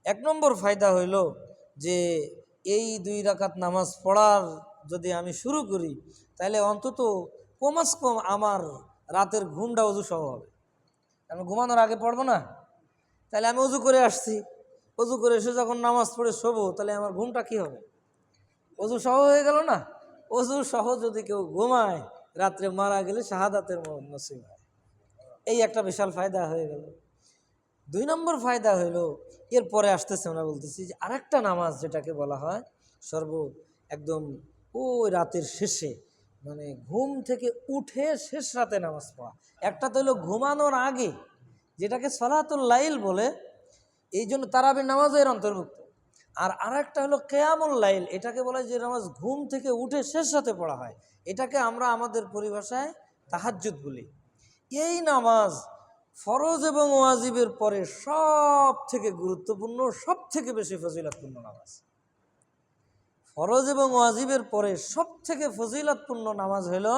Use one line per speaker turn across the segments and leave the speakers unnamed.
এক নম্বর ফায়দা হইল যে এই 2 রাকাত নামাজ পড়ার যদি আমি শুরু করি তাহলে অন্তত কমাস কম আমার রাতের ঘুমটা অজু সহ হবে। আমি ঘুমানোর আগে পড়বো না, তাহলে আমি অজু করে আসছি, অজু করে এসে যখন নামাজ পড়ে শোবো তাহলে আমার ঘুমটা কি হবে? অজু সহ হয়ে গেল না? অজু সহ যদি কেউ ঘুমায় রাত্রে মারা গেলে শাহাদাতের নসিব হয়। এই একটা বিশাল ফায়দা হয়ে গেল। 2 নম্বর ফায়দা হইল, এরপরে আসতেছে আমরা বলতেছি যে আরেকটা নামাজ যেটাকে বলা হয় একদম ওই রাতের শেষে, মানে ঘুম থেকে উঠে শেষ রাতে নামাজ পড়া। একটা তো হলো ঘুমানোর আগে, যেটাকে সলাতুল লাইল বলে, এই জন্য তারাবির নামাজও এর অন্তর্ভুক্ত। আর আরেকটা হলো কিয়ামুল লাইল, এটাকে বলা হয় যে নামাজ ঘুম থেকে উঠে শেষ রাতে পড়া হয়। এটাকে আমরা আমাদের পরিভাষায় তাহাজ্জুদ বলি। এই নামাজ ফরজ এবং ওয়াজিবের পরে সব থেকে গুরুত্বপূর্ণ, সব থেকে বেশি ফজিলতপূর্ণ নামাজ। ফরজ এবং ওয়াজিবের পরে সব থেকে ফজিলতপূর্ণ নামাজ হলো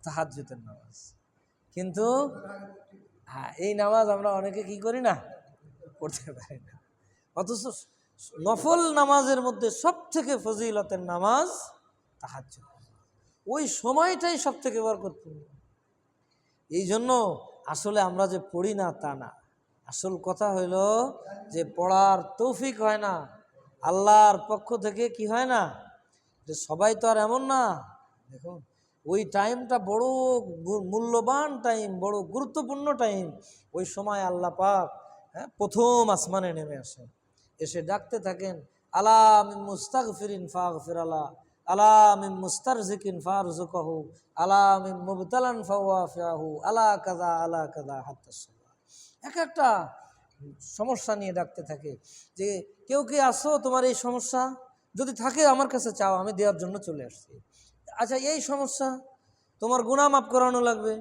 তাহাজ্জুদের নামাজ। কিন্তু এই নামাজ আমরা অনেকে কি করি না, পড়তে পারি না। অথচ নফল নামাজের মধ্যে সব থেকে ফজিলতের নামাজ তাহাজ্জুদ। ওই সময়টাই সব থেকে বরকতপূর্ণ। এই জন্য আসলে আমরা যে পড়ি না তা না, আসল কথা হইল যে পড়ার তৌফিক হয় না, আল্লাহর পক্ষ থেকে কি হয় না, যে সবাই তো আর এমন না। দেখুন ওই টাইমটা বড় মূল্যবান টাইম, বড় গুরুত্বপূর্ণ টাইম। ওই সময় আল্লাহ পাক প্রথম আসমানে নেমে আসেন, এসে ডাকতে থাকেন, আলা মিন মুস্তাগফিরিন ফাগফির আলা, আলা মিন মুস্তারজিকিন ফারজুকহু, আলা মিন মুবতালান ফাওয়াফিহু, আলা কাযা আলা কাযা হাত্তা সালাহ। এক একটা সমস্যা নিয়ে ডাকতে থাকে যে কেউ কি আসো, তোমার এই সমস্যা যদি থাকে আমার কাছে চাও, আমি দেওয়ার জন্য চলে আসছি। আচ্ছা এই সমস্যা, তোমার গুনাহ মাফ করানো লাগবে,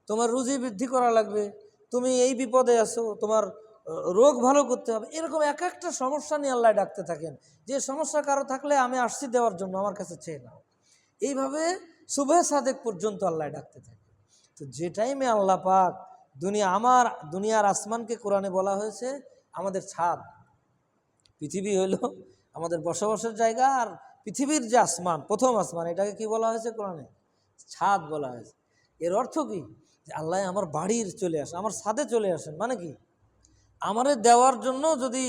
তোমার রুজি বৃদ্ধি করা লাগবে, তুমি এই বিপদে আছো, তোমার রোগ ভালো করতে হবে, এরকম এক একটা সমস্যা নিয়ে আল্লাহ ডাকতে থাকেন। যে সমস্যা কারো থাকলে আমি আসছি দেওয়ার জন্য, আমার কাছে চেয়ে নাও। এইভাবে সুবহে সাদেক পর্যন্ত আল্লাহ ডাকতে থাকে। তো যে টাইমে আল্লাহ পাক দুনিয়ার আসমানকে কোরআনে বলা হয়েছে আমাদের ছাদ, পৃথিবী হইল আমাদের বসবাসের জায়গা, আর পৃথিবীর যে আসমান, প্রথম আসমান, এটাকে কি বলা হয়েছে কোরআনে? ছাদ বলা হয়েছে। এর অর্থ কি? যে আল্লাহ আমার বাড়ির চলে আসে, আমার ছাদে চলে আসেন। মানে কি? আমারে দেওয়ার জন্য যদি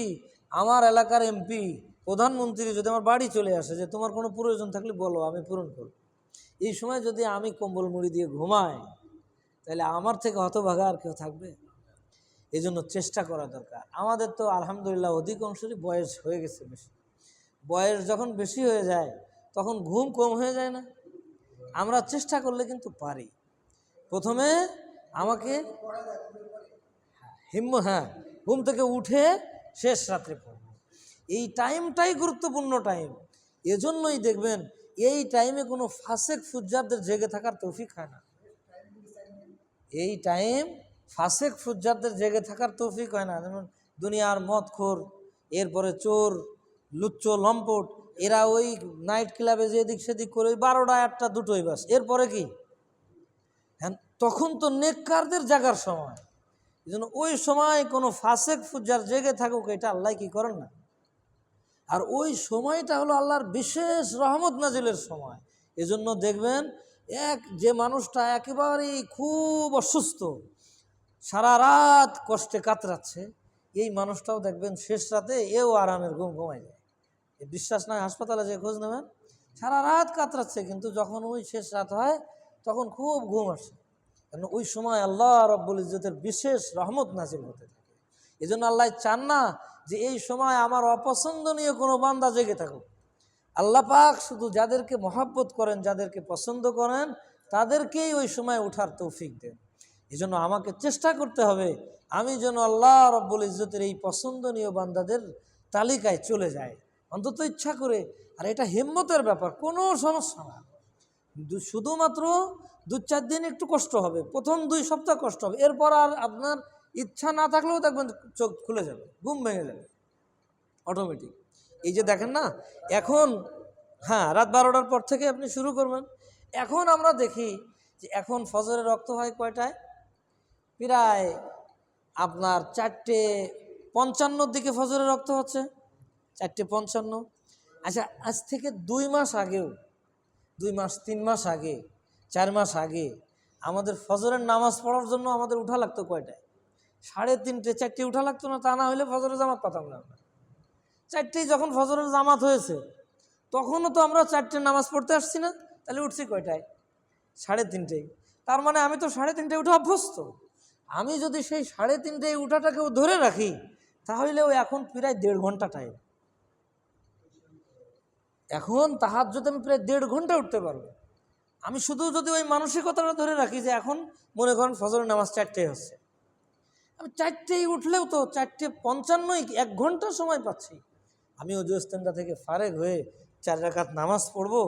আমার এলাকার এমপি, প্রধানমন্ত্রী যদি আমার বাড়ি চলে আসে যে তোমার কোনো প্রয়োজন থাকলে বলো, আমি পূরণ করব, এই সময় যদি আমি কম্বল মুড়ি দিয়ে ঘুমাই, তাহলে আমার থেকে হতভাগা আর কেউ থাকবে? এই জন্য চেষ্টা করা দরকার। আমাদের তো আলহামদুলিল্লাহ অধিকাংশেরই বয়স হয়ে গেছে বেশি। বয়স যখন বেশি হয়ে যায় তখন ঘুম কম হয়ে যায় না? আমরা চেষ্টা করলে কিন্তু পারি। প্রথমে আমাকে ঘুম থেকে উঠে শেষ রাত্রে পড়ব, এই টাইমটাই গুরুত্বপূর্ণ টাইম। এজন্যই দেখবেন এই টাইমে কোনো ফাসেক ফুজ্জারদের জেগে থাকার তৌফিক হয় না। এই টাইম ফাসেক ফুজ্জারদের জেগে থাকার তৌফিক হয় না। যেমন দুনিয়ার মদখোর, এরপরে চোর, লুচ্চো, লম্পট, এরা ওই নাইট ক্লাবে যে এদিক সেদিক করে 12টা 1টা 2টোই বাস। এরপরে কি? হ্যাঁ, তখন তো নেককারদের জাগার সময়। এই জন্য ওই সময় কোনো ফাসেক ফুজ্জার জেগে থাকুক, এটা আল্লাহ কি করেন না। আর ওই সময়টা হলো আল্লাহর বিশেষ রহমত নাজিলের সময়। এজন্য দেখবেন যে মানুষটা একেবারেই খুব অসুস্থ, সারা রাত কষ্টে কাতরাচ্ছে, এই মানুষটাও দেখবেন শেষ রাতে এও আরামের ঘুম ঘুমায় যায়। বিশ্বাস নয়, হাসপাতালে যে খোঁজ নেবেন, সারা রাত কাতরাচ্ছে, কিন্তু যখন ওই শেষ রাত হয় তখন খুব ঘুম আসে। কারণ ওই সময় আল্লাহ রব্বুল ইজ্জতের বিশেষ রহমত নাজিল হতে থাকে। এই জন্য আল্লাহ চান না যে এই সময় আমার অপছন্দনীয় কোনো বান্দা জেগে থাকুক। আল্লাহ পাক শুধু যাদেরকে মহাব্বত করেন, যাদেরকে পছন্দ করেন, তাদেরকেই ওই সময় ওঠার তৌফিক দেন। এই জন্য আমাকে চেষ্টা করতে হবে আমি যেন আল্লাহ রব্বুল ইজ্জতের এই পছন্দনীয় বান্দাদের তালিকায় চলে যাই, অন্তত ইচ্ছা করে। আর এটা হিম্মতের ব্যাপার, কোনো সমস্যা না। শুধুমাত্র 2-4 দিন একটু কষ্ট হবে, প্রথম 2 সপ্তাহ কষ্ট হবে, এরপর আর আপনার ইচ্ছা না থাকলেও দেখবেন চোখ খুলে যাবে, ঘুম ভেঙে যাবে অটোমেটিক। এই যে দেখেন না এখন, রাত 12টার পর থেকে আপনি শুরু করবেন। এখন আমরা দেখি যে এখন ফজরের রক্ত হয় কয়টায়? প্রায় আপনার 4টে 55 দিকে ফজরের রক্ত হচ্ছে, 4:55। আচ্ছা, আজ থেকে 2 মাস আগেও, 2 মাস 3 মাস আগে, 4 মাস আগে আমাদের ফজরের নামাজ পড়ার জন্য আমাদের উঠা লাগতো কয়টায়? 3:30, 4টে উঠা লাগতো না? তা না হলে ফজরের জামাত পাতাম না আমরা। 4টেই যখন ফজরের জামাত হয়েছে, তখনও তো আমরা 4টে নামাজ পড়তে আসছি না? তাহলে উঠছি কয়টায়? 3:30। তার মানে আমি তো 3:30 উঠে অভ্যস্ত। আমি যদি সেই 3:30 উঠাটাকেও ধরে রাখি, তাহলেও এখন প্রায় 1.5 ঘন্টা টাইম। এখন তাহাজ্জুদে আমি প্রায় 1.5 ঘন্টা উঠতে পারবো। আমি শুধু যদি ওই মানসিকতাটা ধরে রাখি যে এখন মনে করেন ফজরের নামাজ 4টায় হচ্ছে, আমি 4টায় উঠলেও তো 4:55, 1 ঘন্টা সময় পাচ্ছি। আমি ওজুস্তানটা থেকে ফারেক হয়ে 4 রাকাত নামাজ পড়বো।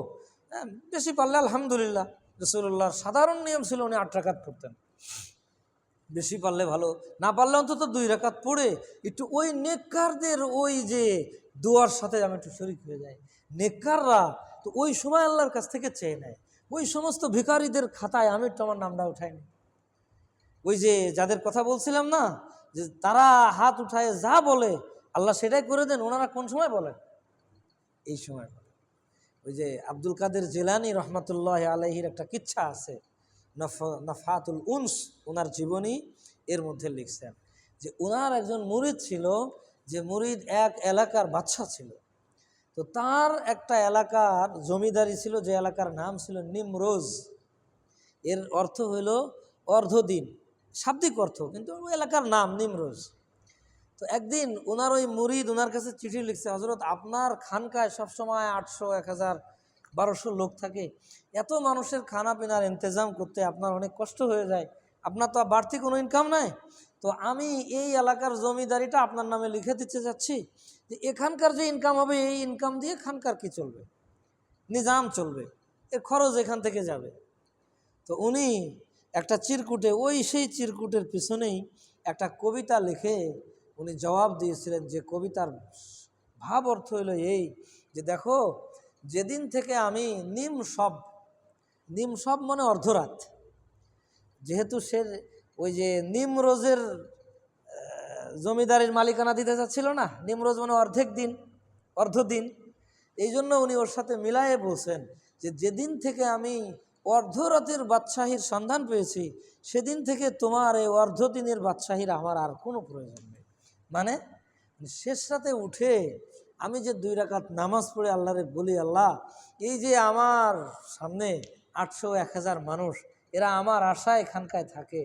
হ্যাঁ, বেশি পারলে আলহামদুলিল্লাহ, রাসূলুল্লাহর সাধারণ নিয়ম ছিল উনি 8 রাকাত পড়তেন। বেশি পারলে ভালো, না পারলে অন্তত 2 রাকাত পড়ে একটু ওই নেককারদের ওই যে দোয়ার সাথে আমি একটু শরীক হয়ে যাই। নেককাররা তো ওই সময় আল্লাহর কাছ থেকে চেয়ে নেয়। ওই সমস্ত ভিখারিদের খাতায় আমি একটু আমার নামটা উঠাইনি। ওই যে যাদের কথা বলছিলাম না, যে তারা হাত উঠায় যা বলে আল্লাহ সেটাই করে দেন, ওনারা কোন সময় বলেন? এই সময় বলেন। ওই যে আব্দুল কাদের জিলানী রহমাতুল্লাহ আলাইহির একটা কিচ্ছা আছে, নফাতুল উনস, ওনার জীবনী, এর মধ্যে লিখছেন যে ওনার একজন মুরিদ ছিল, যে মুরিদ এক এলাকার বাদশা ছিল। তো তার একটা এলাকার জমিদারি ছিল, যে এলাকার নাম ছিল নিমরোজ। এর অর্থ হইল অর্ধদিন, শাব্দিক অর্থ, কিন্তু ওই এলাকার নাম নিমরোজ। তো একদিন ওনার ওই মুরিদ ওনার কাছে চিঠি লিখছে, হজরত আপনার খানকায় সবসময় 800, 1000, 1200 লোক থাকে, এত মানুষের খানা পিনার ইন্তজাম করতে আপনার অনেক কষ্ট হয়ে যায়, আপনার তো বাড়তি কোনো ইনকাম নাই। তো আমি এই এলাকার জমিদারিটা আপনার নামে লিখে দিতে যাচ্ছি, যে এখানকার যে ইনকাম হবে এই ইনকাম দিয়ে খানকার কি চলবে, নিজাম চলবে, এর খরচ এখান থেকে যাবে। তো উনি একটা চিরকুটে, ওই সেই চিরকুটের পিছনেই একটা কবিতা লিখে উনি জবাব দিয়েছিলেন, যে কবিতার ভাব অর্থ হইল এই, যে দেখো, যেদিন থেকে আমি নিম সব মানে অর্ধরাত, যেহেতু সে ওই যে নিমরোজের জমিদারির মালিকানা দিতে চাচ্ছিল না, নিমরোজ মানে অর্ধদিন, এই জন্য উনি ওর সাথে মিলায়ে বলছেন যে যেদিন থেকে আমি অর্ধরাতের বাদশাহীর সন্ধান পেয়েছি, সেদিন থেকে তোমার এই অর্ধদিনের বাদশাহীর আমার আর কোনো প্রয়োজন নেই। মানে শেষ রাতে উঠে আমি যে 2 রাকাত নামাজ পড়ে আল্লাহরে বলি, আল্লাহ, এই যে আমার সামনে 800, 1000 মানুষ, এরা আমার আশায় খানকায় থাকে,